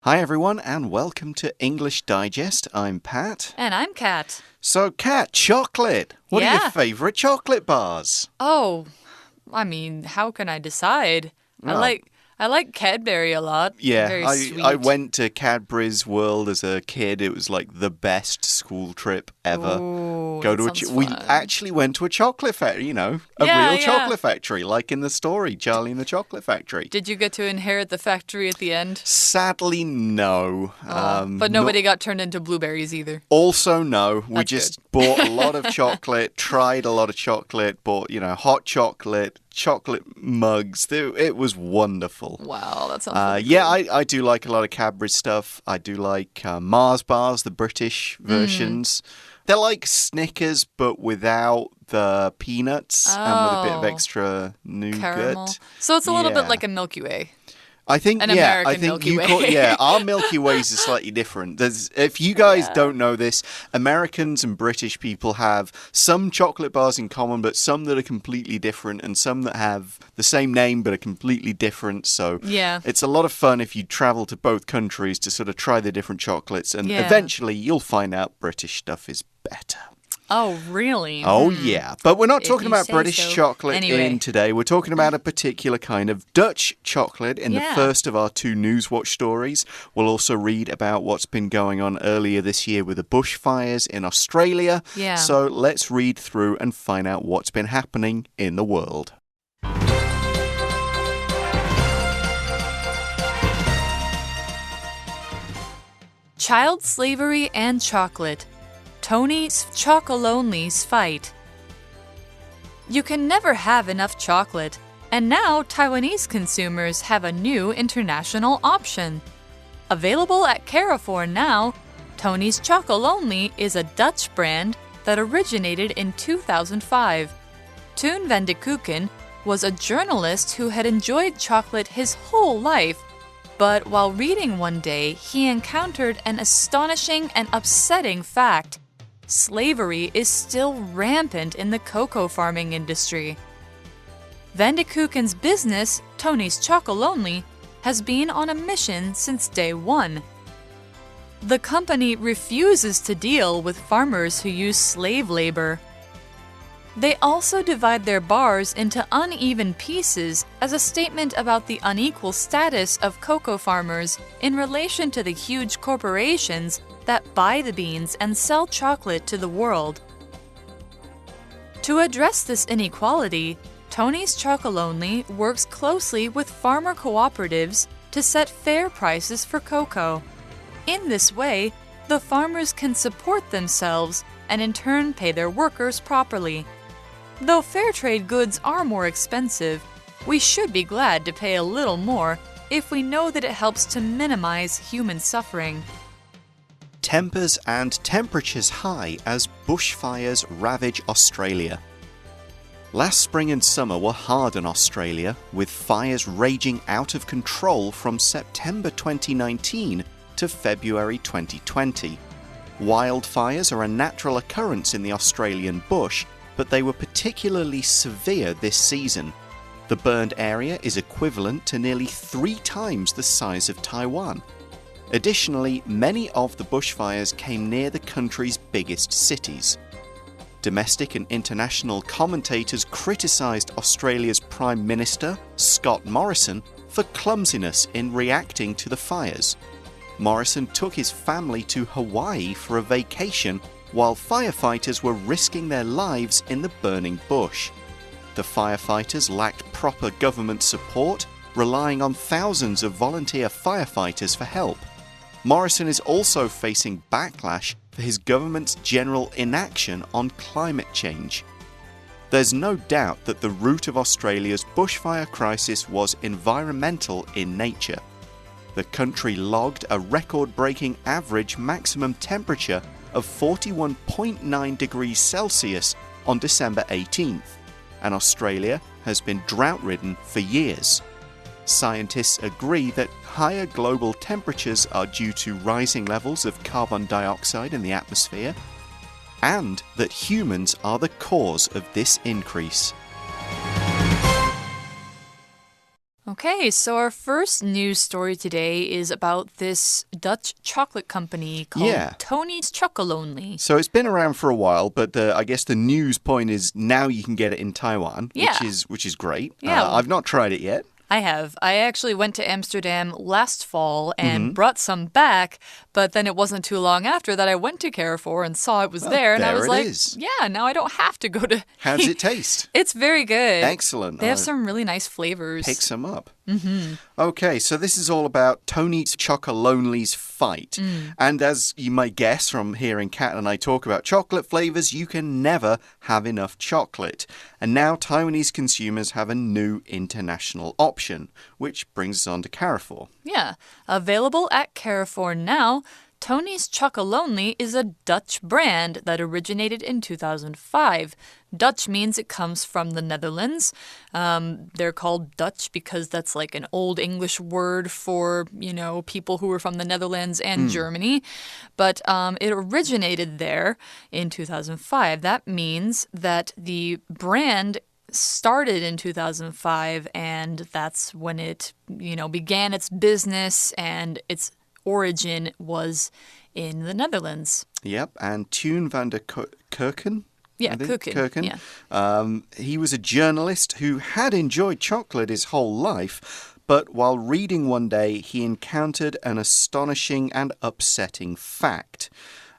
Hi everyone and welcome to English Digest. I'm Pat. And I'm Kat. So Kat, chocolate. What are your favorite chocolate bars? Oh, I mean, how can I decide? Oh. I like Cadbury a lot. Yeah, Very sweet. I went to Cadbury's World as a kid. It was like the best school trip ever. Ooh, We actually went to a chocolate factory, a real chocolate factory, like in the story, Charlie and the Chocolate Factory. Did you get to inherit the factory at the end? Sadly, no. But nobody got turned into blueberries either. Also, no. We That's just good. bought a lot of chocolate, tried a lot of chocolate, bought, hot chocolate mugs. It was wonderful. Wow, that sounds really Yeah, cool. I do like a lot of Cadbury stuff. I do like Mars bars, the British versions. They're like Snickers, but without the peanuts and with a bit of extra nougat. Caramel. So it's a little bit like a Milky Way. I think, American Milky Way. Our Milky Ways are slightly different. If you guys don't know this, Americans and British people have some chocolate bars in common, but some that are completely different, and some that have the same name but are completely different. So it's a lot of fun if you travel to both countries to sort of try the different chocolates, and eventually you'll find out British stuff is better. Oh, really? Oh, yeah. But we're not talking about say British so. chocolate Anyway. today. We're talking about a particular kind of Dutch chocolate in the first of our two Newswatch stories. We'll also read about what's been going on earlier this year with the bushfires in Australia. Yeah. So let's read through and find out what's been happening in the world. Child slavery and chocolate. Tony's Chocolonely's fight. You can never have enough chocolate, and now Taiwanese consumers have a new international option. Available at Carrefour now, Tony's Chocolonely is a Dutch brand that originated in 2005. Toon van de Koeken was a journalist who had enjoyed chocolate his whole life, but while reading one day, he encountered an astonishing and upsetting fact. Slavery is still rampant in the cocoa farming industry. Van de Koeken's business, Tony's Chocolonely, has been on a mission since day one. The company refuses to deal with farmers who use slave labor. They also divide their bars into uneven pieces as a statement about the unequal status of cocoa farmers in relation to the huge corporations that buy the beans and sell chocolate to the world. To address this inequality, Tony's Chocolonely works closely with farmer cooperatives to set fair prices for cocoa. In this way, the farmers can support themselves and in turn pay their workers properly. Though fair trade goods are more expensive, we should be glad to pay a little more if we know that it helps to minimize human suffering. Tempers and temperatures high as bushfires ravage Australia. Last spring and summer were hard in Australia, with fires raging out of control from September 2019 to February 2020. Wildfires are a natural occurrence in the Australian bush, but they were particularly severe this season. The burned area is equivalent to nearly 3 times the size of Taiwan. Additionally, many of the bushfires came near the country's biggest cities. Domestic and international commentators criticised Australia's Prime Minister, Scott Morrison, for clumsiness in reacting to the fires. Morrison took his family to Hawaii for a vacation while firefighters were risking their lives in the burning bush. The firefighters lacked proper government support, relying on thousands of volunteer firefighters for help. Morrison is also facing backlash for his government's general inaction on climate change. There's no doubt that the root of Australia's bushfire crisis was environmental in nature. The country logged a record-breaking average maximum temperature of 41.9 degrees Celsius on December 18th, and Australia has been drought-ridden for years. Scientists agree that higher global temperatures are due to rising levels of carbon dioxide in the atmosphere, and that humans are the cause of this increase. Okay, so our first news story today is about this Dutch chocolate company called Tony's Chocolonely. So it's been around for a while, but I guess the news point is now you can get it in Taiwan, which is great. Yeah. I've not tried it yet. I have. I actually went to Amsterdam last fall and brought some back, but then it wasn't too long after that I went to Carrefour and saw it was there, and I was like, yeah, now I don't have to go to... How does it taste? It's very good. Excellent. They have some really nice flavors. Pick some up. Okay, so this is all about Tony's Chocolonely's fight. And as you might guess from hearing Kat and I talk about chocolate flavors, you can never have enough chocolate. And now Taiwanese consumers have a new international option, which brings us on to Carrefour. Yeah, available at Carrefour now. Tony's Chocolonely is a Dutch brand that originated in 2005. Dutch means it comes from the Netherlands. They're called Dutch because that's like an old English word for, people who were from the Netherlands and Germany. But it originated there in 2005. That means that the brand started in 2005, and that's when it, began its business, and its origin was in the Netherlands. Yep, and Toon van der Kerken? Yeah, Kerken. Yeah. He was a journalist who had enjoyed chocolate his whole life, but while reading one day, he encountered an astonishing and upsetting fact.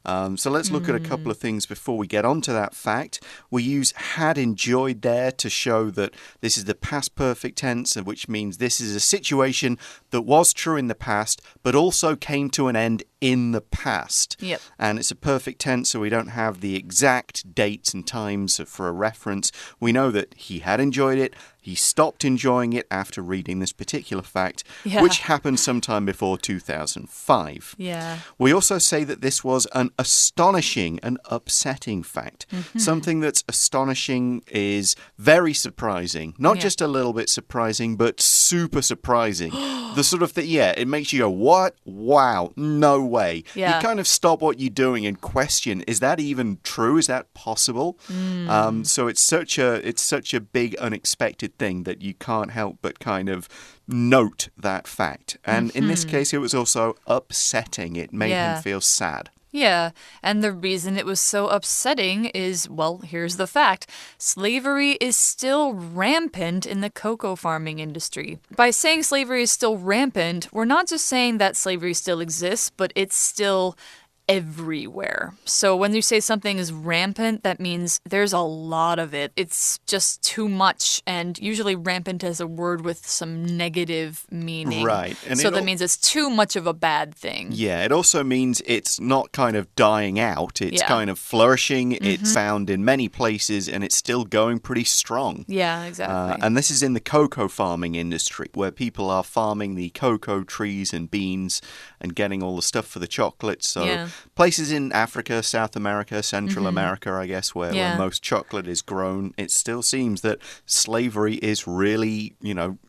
So let's look at a couple of things before we get on to that fact. We use had enjoyed there to show that this is the past perfect tense, which means this is a situation that was true in the past, but also came to an end in the past. Yep. And it's a perfect tense, so we don't have the exact dates and times for a reference. We know that he had enjoyed it. He stopped enjoying it after reading this particular fact, which happened sometime before 2005. Yeah. We also say that this was an astonishing and upsetting fact. Something that's astonishing is very surprising. Not just a little bit surprising, but super surprising. The sort of thing, it makes you go, what? Wow, no way. Yeah. You kind of stop what you're doing and question, is that even true? Is that possible? So it's such a big, unexpected thing that you can't help but kind of note that fact. And in this case, it was also upsetting. It made him feel sad. Yeah, and the reason it was so upsetting is, well, here's the fact. Slavery is still rampant in the cocoa farming industry. By saying slavery is still rampant, we're not just saying that slavery still exists, but it's still everywhere. So when you say something is rampant, that means there's a lot of it. It's just too much, and usually rampant is a word with some negative meaning. Right. And so that means it's too much of a bad thing. Yeah, it also means it's not kind of dying out. It's kind of flourishing. It's found in many places, and it's still going pretty strong. Yeah, exactly. And this is in the cocoa farming industry, where people are farming the cocoa trees and beans and getting all the stuff for the chocolate. So places in Africa, South America, Central America, I guess, where most chocolate is grown, it still seems that slavery is really,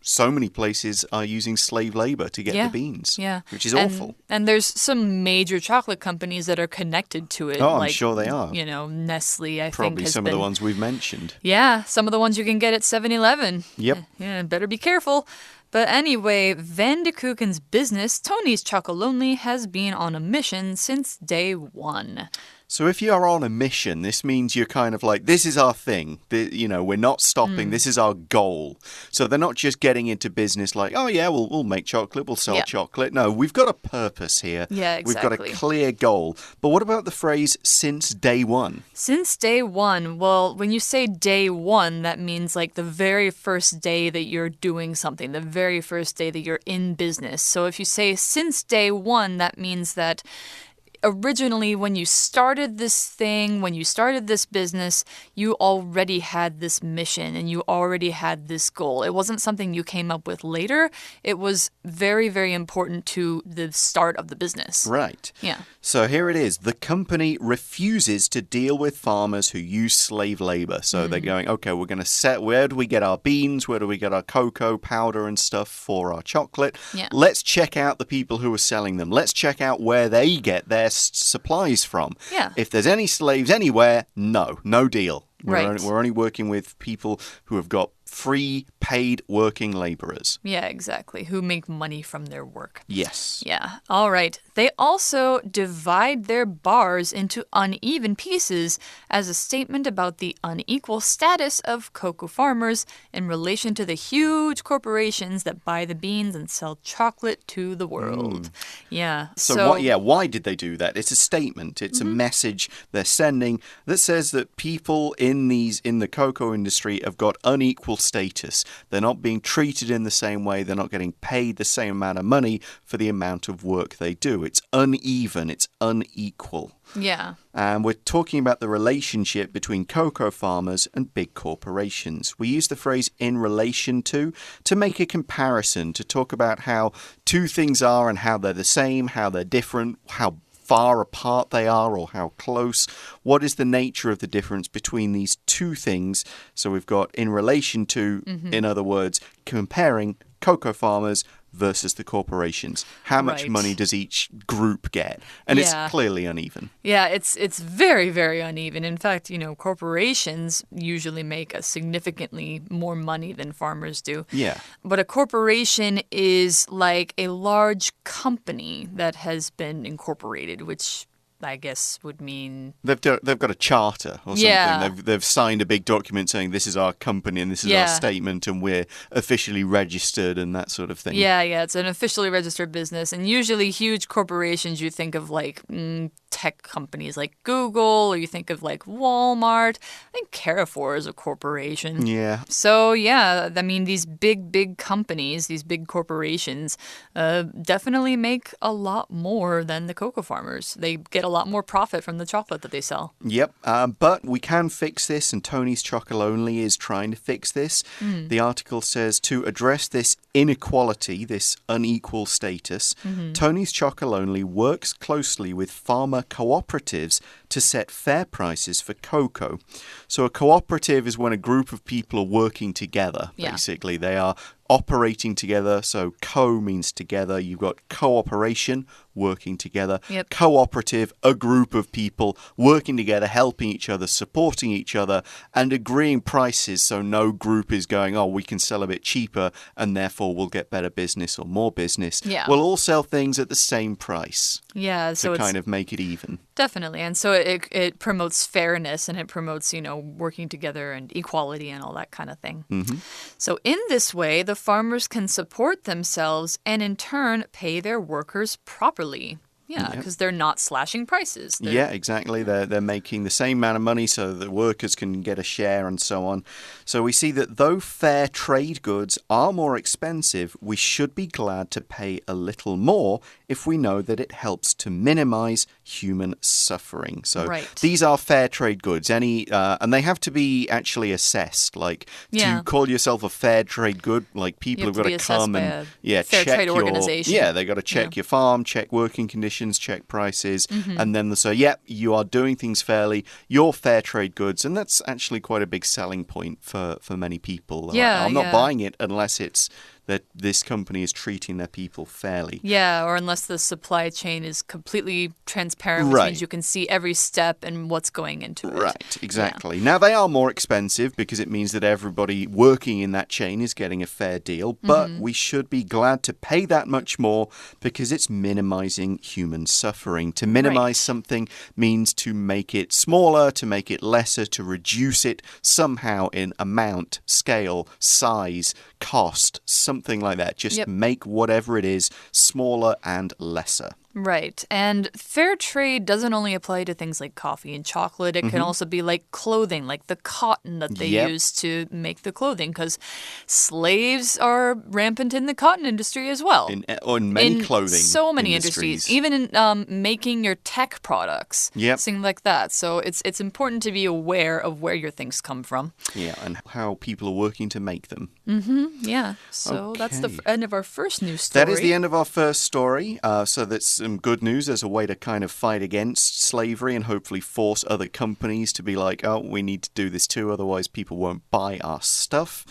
so many places are using slave labor to get the beans, which is awful. And there's some major chocolate companies that are connected to it. Oh, I'm sure they are. Nestle, I think, Probably some of the ones we've mentioned. Yeah, some of the ones you can get at 7-Eleven. Yep. Yeah, better be careful. But anyway, Van de Keuken's business, Tony's Chocolonely, has been on a mission since day one. So if you are on a mission, this means you're kind of like, this is our thing. We're not stopping. This is our goal. So they're not just getting into business like, oh, yeah, we'll make chocolate. We'll sell chocolate. No, we've got a purpose here. Yeah, exactly. We've got a clear goal. But what about the phrase since day one? Since day one, well, when you say day one, that means like the very first day that you're doing something, the very first day that you're in business. So if you say since day one, that means that originally, when you started this thing, when you started this business, you already had this mission and you already had this goal. It wasn't something you came up with later. It was very, very important to the start of the business. Right. Yeah. So here it is. The company refuses to deal with farmers who use slave labor. So they're going, okay, we're going to set, where do we get our beans? Where do we get our cocoa powder and stuff for our chocolate? Yeah. Let's check out the people who are selling them. Let's check out where they get their supplies from. Yeah. If there's any slaves anywhere, no deal. Right. We're only working with people who have got free paid working laborers. Yeah, exactly. Who make money from their work. Yes. Yeah. All right. They also divide their bars into uneven pieces as a statement about the unequal status of cocoa farmers in relation to the huge corporations that buy the beans and sell chocolate to the world. Yeah. So why did they do that? It's a statement. It's a message they're sending that says that people in the cocoa industry have got unequal status. They're not being treated in the same way. They're not getting paid the same amount of money for the amount of work they do. It's uneven. It's unequal. Yeah. And we're talking about the relationship between cocoa farmers and big corporations. We use the phrase in relation to make a comparison, to talk about how two things are and how they're the same, how they're different, how far apart they are or how close. What is the nature of the difference between these two things? So we've got in relation to, in other words, comparing cocoa farmers versus the corporations. How much money does each group get? And it's clearly uneven. Yeah, it's very, very uneven. In fact, corporations usually make a significantly more money than farmers do. Yeah. But a corporation is like a large company that has been incorporated, which I guess would mean they've got a charter or something. Yeah. They've signed a big document saying this is our company and this is our statement and we're officially registered and that sort of thing. Yeah, it's an officially registered business. And usually huge corporations, you think of like tech companies like Google, or you think of like Walmart. I think Carrefour is a corporation. Yeah. So yeah, I mean these big companies, these big corporations definitely make a lot more than the cocoa farmers. They get a lot more profit from the chocolate that they sell. Yep, but we can fix this, and Tony's Chocolonely is trying to fix this. The article says to address this inequality, this unequal status, Tony's Chocolonely works closely with farmer cooperatives to set fair prices for cocoa. So a cooperative is when a group of people are working together, basically. They are operating together, so co means together. You've got cooperation, working together. Yep. Cooperative, a group of people working together, helping each other, supporting each other, and agreeing prices so no group is going, oh, we can sell a bit cheaper and therefore we'll get better business or more business. Yeah. We'll all sell things at the same price. Yeah, so to kind of make it even. Definitely. And so it promotes fairness and it promotes, working together and equality and all that kind of thing. So in this way, the farmers can support themselves and in turn pay their workers properly. Yeah, because they're not slashing prices. Yeah, exactly. They're making the same amount of money so the workers can get a share and so on. So we see that though fair trade goods are more expensive, we should be glad to pay a little more if we know that it helps to minimize human suffering. So these are fair trade goods. And they have to be actually assessed. Like to call yourself a fair trade good, like people have got to come and fair check trade organization. Yeah, they've got to check your farm, check working conditions, check prices, and then they'll say, yep, you are doing things fairly, you're fair trade goods, and that's actually quite a big selling point for many people. I'm not buying it unless it's that this company is treating their people fairly. Yeah, or unless the supply chain is completely transparent, which means you can see every step and what's going into it. Right, exactly. Now, they are more expensive because it means that everybody working in that chain is getting a fair deal, but we should be glad to pay that much more because it's minimizing human suffering. To minimize something means to make it smaller, to make it lesser, to reduce it somehow in amount, scale, size, cost, something like that. Just make whatever it is smaller and lesser. Right. And fair trade doesn't only apply to things like coffee and chocolate. It can also be like clothing, like the cotton that they use to make the clothing, because slaves are rampant in the cotton industry as well. In many clothing so many industries. Even in making your tech products. Things like that. So it's important to be aware of where your things come from. Yeah, and how people are working to make them. Yeah. So that's the end of our first news story. That is the end of our first story. So that's some good news as a way to kind of fight against slavery and hopefully force other companies to be like, oh, we need to do this too, otherwise people won't buy our stuff.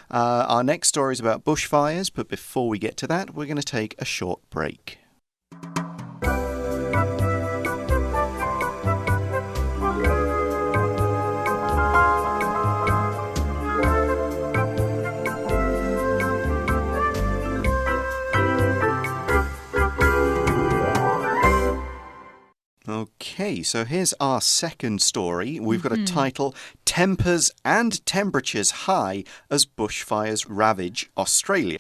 Our next story is about bushfires, but before we get to that, we're going to take a short break. Okay, so here's our second story. We've got a title, Tempers and Temperatures High as Bushfires Ravage Australia.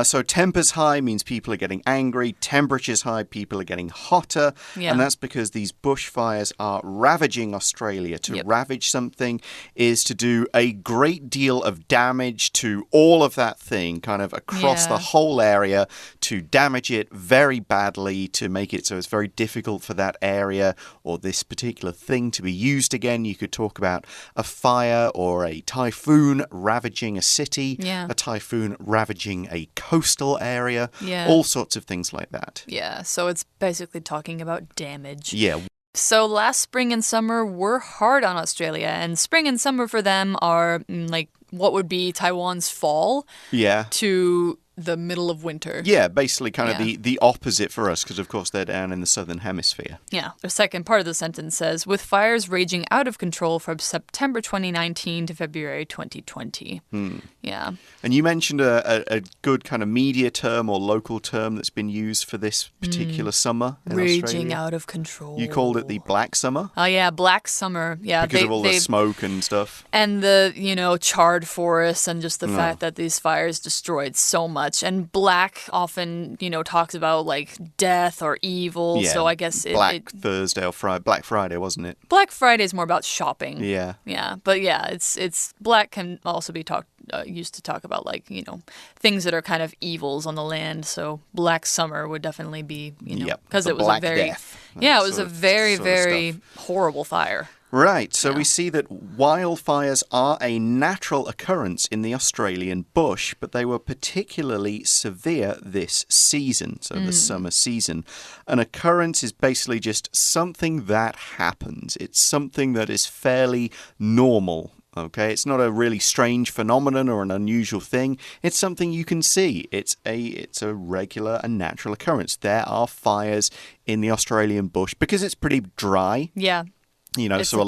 So tempers high means people are getting angry. Temperatures high, people are getting hotter. And that's because these bushfires are ravaging Australia. To ravage something is to do a great deal of damage to all of that thing, kind of across the whole area, to damage it very badly, to make it so it's very difficult for that area or this particular thing to be used again. You could talk about a fire or a typhoon ravaging a city, a typhoon ravaging a coastal area, all sorts of things like that. Yeah, so it's basically talking about damage. Yeah. So last spring and summer were hard on Australia, and spring and summer for them are like what would be Taiwan's fall to the middle of winter. Yeah, basically kind of the opposite for us because, of course, they're down in the southern hemisphere. Yeah. The second part of the sentence says, with fires raging out of control from September 2019 to February 2020. Yeah. And you mentioned a good kind of media term or local term that's been used for this particular summer in Raging Australia. out of control. You called it the Black Summer? Oh, yeah, Black Summer. Yeah, because of all the smoke and stuff. And the, charred forests and just the fact that these fires destroyed so much. And black often, talks about like death or evil. Yeah, so I guess Black Thursday or Black Friday, wasn't it? Black Friday is more about shopping. Yeah. Yeah. But yeah, it's black can also be used to talk about like, things that are kind of evils on the land. So Black Summer would definitely be, because it was Black a very Death. Yeah, it was a very, very horrible fire. Right, so we see that wildfires are a natural occurrence in the Australian bush, but they were particularly severe this season, so the summer season. An occurrence is basically just something that happens. It's something that is fairly normal. Okay, it's not a really strange phenomenon or an unusual thing. It's something you can see. It's a regular and natural occurrence. There are fires in the Australian bush because it's pretty dry. Yeah. So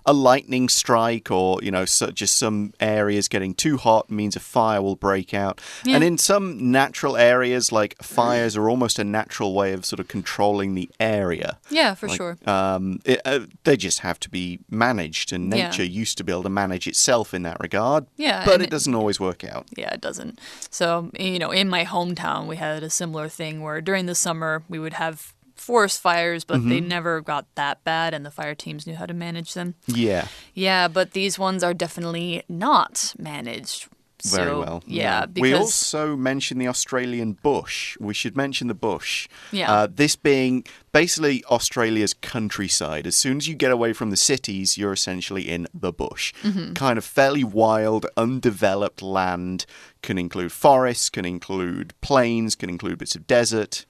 a lightning strike or, just some areas getting too hot means a fire will break out. Yeah. And in some natural areas, like fires are almost a natural way of sort of controlling the area. Yeah, for sure. They just have to be managed, and nature used to be able to manage itself in that regard. Yeah. But it doesn't always work out. Yeah, it doesn't. So, in my hometown, we had a similar thing where during the summer we would have forest fires, but they never got that bad, and the fire teams knew how to manage them. Yeah. Yeah, but these ones are definitely not managed. Very well. Yeah, because we also mentioned the Australian bush. We should mention the bush. Yeah. This being basically Australia's countryside. As soon as you get away from the cities, you're essentially in the bush. Kind of fairly wild, undeveloped land. Can include forests, can include plains, can include bits of desert.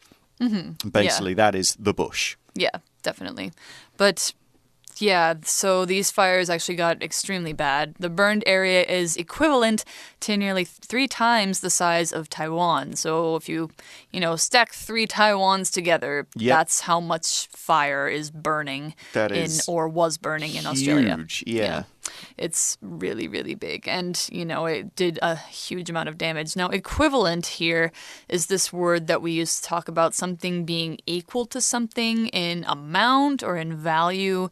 Basically, that is the bush. Yeah, definitely. But yeah, so these fires actually got extremely bad. The burned area is equivalent to nearly 3 times the size of Taiwan. So if you, stack 3 Taiwans together, that's how much fire is burning or was burning in Australia. Huge, yeah. It's really, really big. And, it did a huge amount of damage. Now, equivalent here is this word that we use to talk about something being equal to something in amount or in value.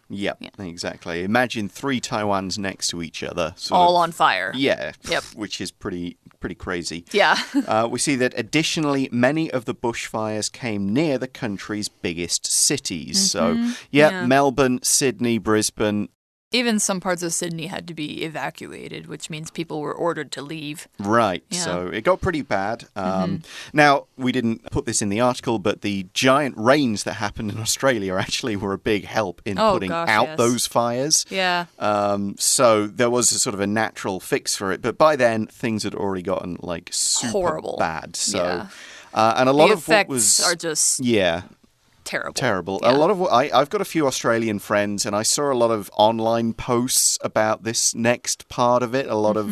Yep, exactly. Imagine 3 Taiwans next to each other. All on fire. Yeah, which is pretty crazy. Yeah. We see that additionally, many of the bushfires came near the country's biggest cities. So, Melbourne, Sydney, Brisbane. Even some parts of Sydney had to be evacuated, which means people were ordered to leave. Right, so it got pretty bad. Now, we didn't put this in the article, but the giant rains that happened in Australia actually were a big help in putting out those fires. Yeah. So there was a sort of a natural fix for it, but by then things had already gotten like super horrible, bad. So, and a lot of what was are just terrible. Yeah. A lot of what I've got a few Australian friends, and I saw a lot of online posts about this next part of it. A lot of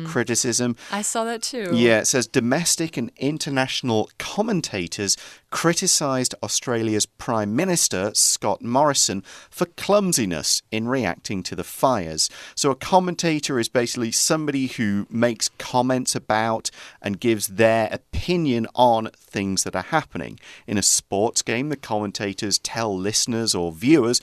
criticism. I saw that too. Yeah, it says domestic and international commentators criticised Australia's Prime Minister, Scott Morrison, for clumsiness in reacting to the fires. So a commentator is basically somebody who makes comments about and gives their opinion on things that are happening. In a sports game, the commentators tell listeners or viewers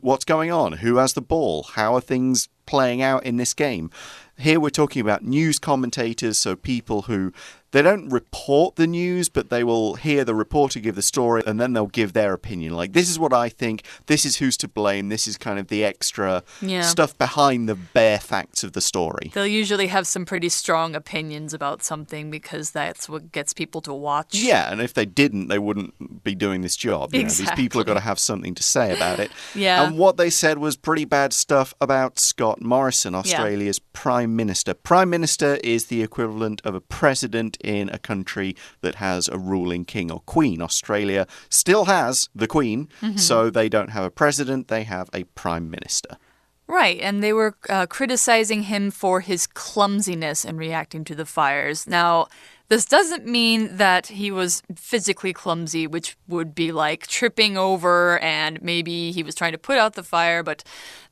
what's going on, who has the ball, how are things playing out in this game. Here we're talking about news commentators, so people who they don't report the news, but they will hear the reporter give the story and then they'll give their opinion. Like, this is what I think, this is who's to blame, this is kind of the extra stuff behind the bare facts of the story. They'll usually have some pretty strong opinions about something because that's what gets people to watch. Yeah, and if they didn't, they wouldn't be doing this job. You know, these people have got to have something to say about it. Yeah. And what they said was pretty bad stuff about Scott Morrison, Australia's Prime Minister. Prime Minister is the equivalent of a president in a country that has a ruling king or queen. Australia still has the queen, so they don't have a president, they have a prime minister. Right, and they were criticizing him for his clumsiness in reacting to the fires. Now, this doesn't mean that he was physically clumsy, which would be like tripping over and maybe he was trying to put out the fire, but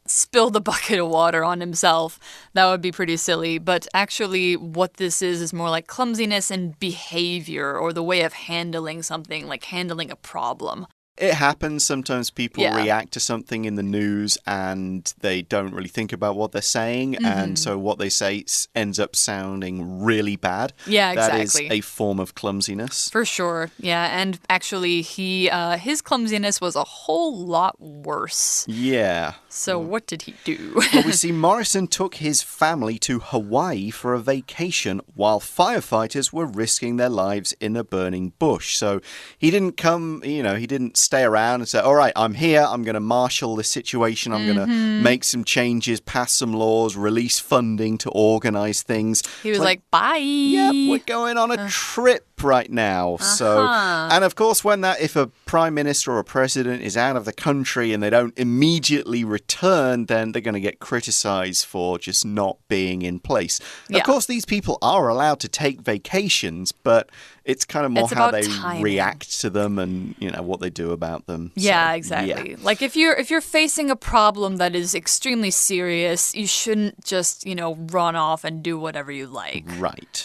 spilled a bucket of water on himself. That would be pretty silly. But actually, what this is more like clumsiness in behavior or the way of handling something, like handling a problem. It happens. Sometimes people react to something in the news and they don't really think about what they're saying. And so what they say ends up sounding really bad. Yeah, exactly. That is a form of clumsiness. For sure. Yeah. And actually, his clumsiness was a whole lot worse. Yeah. So what did he do? Well, we see Morrison took his family to Hawaii for a vacation while firefighters were risking their lives in a burning bush. So he didn't come, he didn't stay around and say, all right, I'm here, I'm going to marshal the situation, I'm going to make some changes, pass some laws, release funding to organize things. He was like, bye. Yep, we're going on a trip right now. So, and of course, if a prime minister or a president is out of the country and they don't immediately return, then they're going to get criticized for just not being in place. Of course, these people are allowed to take vacations, but it's kind of more how they react to them and, what they do about them. Yeah, exactly. Yeah. Like if you're facing a problem that is extremely serious, you shouldn't just, run off and do whatever you like. Right.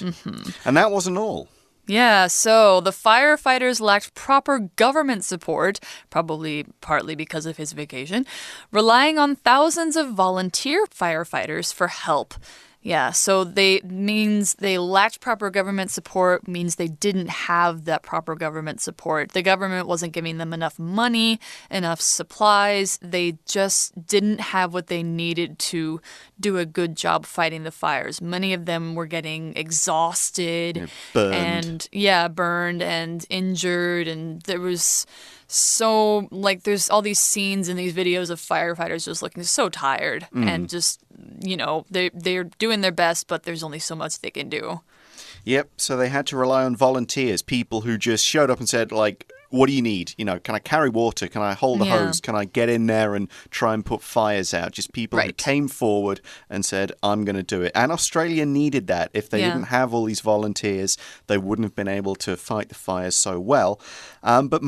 And that wasn't all. Yeah, so the firefighters lacked proper government support, probably partly because of his vacation, relying on thousands of volunteer firefighters for help. Yeah, so means they lacked proper government support, means they didn't have that proper government support. The government wasn't giving them enough money, enough supplies. They just didn't have what they needed to do a good job fighting the fires. Many of them were getting exhausted burned and injured, and there was there's all these scenes in these videos of firefighters just looking so tired and just, they're doing their best, but there's only so much they can do. Yep, so they had to rely on volunteers, people who just showed up and said, what do you need? Can I carry water? Can I hold a hose? Can I get in there and try and put fires out? Just people who came forward and said, I'm going to do it. And Australia needed that. If they didn't have all these volunteers, they wouldn't have been able to fight the fires so well. But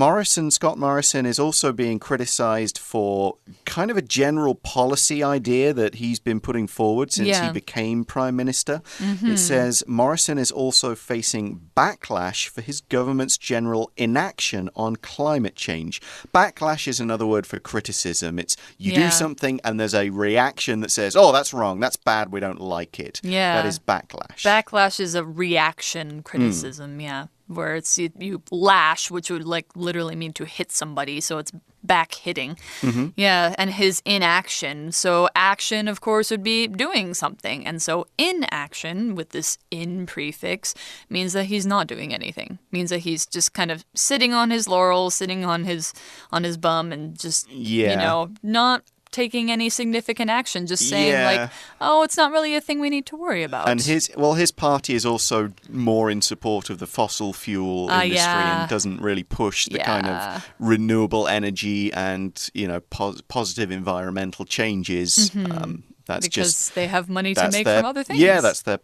Scott Morrison is also being criticized for kind of a general policy idea that he's been putting forward since he became Prime Minister. It says Morrison is also facing backlash for his government's general inaction on climate change. Backlash is another word for criticism. It's you do something and there's a reaction that says, oh, that's wrong, that's bad, we don't like it. Yeah. That is backlash. Backlash is a reaction criticism, where it's you lash, which would literally mean to hit somebody, so it's back hitting. Yeah, and his inaction. So action, of course, would be doing something. And so inaction, with this in prefix, means that he's not doing anything. Means that he's just kind of sitting on his laurels, sitting on his bum and just, not taking any significant action, just saying it's not really a thing we need to worry about. And his party is also more in support of the fossil fuel industry and doesn't really push the kind of renewable energy and, positive environmental changes because they have money to make from other things. Yeah, that's that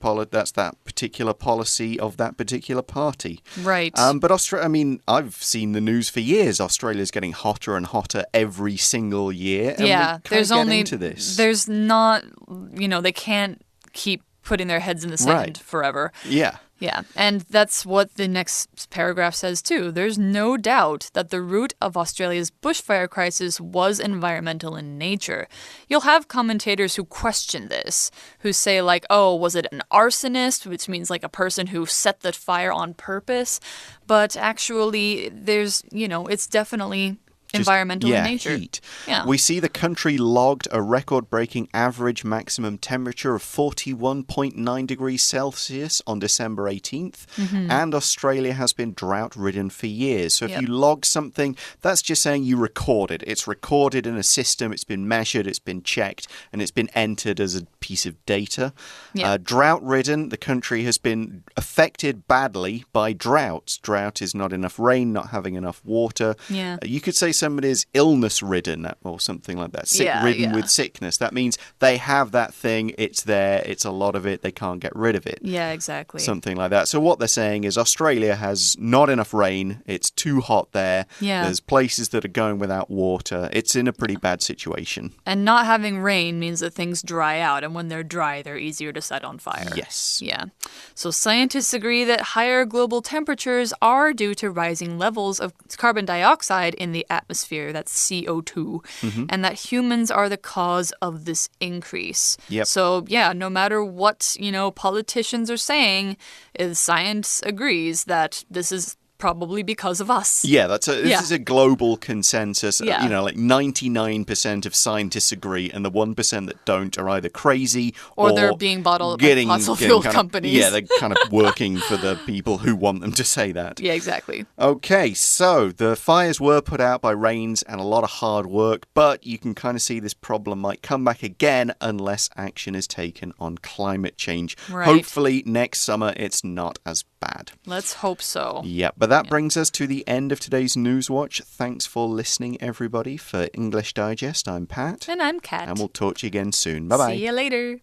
particular policy of that particular party. Right. But I've seen the news for years. Australia's getting hotter and hotter every single year. And yeah, into this. There's not, they can't keep putting their heads in the sand forever. Yeah. Yeah, and that's what the next paragraph says too. There's no doubt that the root of Australia's bushfire crisis was environmental in nature. You'll have commentators who question this, who say like, oh, was it an arsonist, which means like a person who set the fire on purpose? But actually, there's, it's definitely environmental in nature. Heat. Yeah. We see the country logged a record-breaking average maximum temperature of 41.9 degrees Celsius on December 18th, and Australia has been drought-ridden for years. So if you log something, that's just saying you record it. It's recorded in a system, it's been measured, it's been checked, and it's been entered as a piece of data. Drought-ridden, the country has been affected badly by droughts. Drought is not enough rain, not having enough water. Yeah. You could say somebody's illness-ridden or something like that. Ridden with sickness. That means they have that thing, it's there, it's a lot of it, they can't get rid of it. Yeah, exactly. Something like that. So what they're saying is Australia has not enough rain, it's too hot there, there's places that are going without water, it's in a pretty bad situation. And not having rain means that things dry out, and when they're dry, they're easier to set on fire. Yes. Yeah. So scientists agree that higher global temperatures are due to rising levels of carbon dioxide in the atmosphere. That's CO2, and that humans are the cause of this increase. Yep. So, no matter what, politicians are saying, science agrees that this is probably because of us. Yeah, this is a global consensus. Yeah. Like 99% of scientists agree, and the 1% that don't are either crazy or they're being bottled by fossil fuel companies. Yeah, they're kind of working for the people who want them to say that. Yeah, exactly. Okay, so the fires were put out by rains and a lot of hard work, but you can kind of see this problem might come back again unless action is taken on climate change. Right. Hopefully next summer it's not as bad. Let's hope so. Yeah, but that brings us to the end of today's News Watch. Thanks for listening, everybody. For English Digest, I'm Pat. And I'm Kat. And we'll talk to you again soon. Bye-bye. See you later.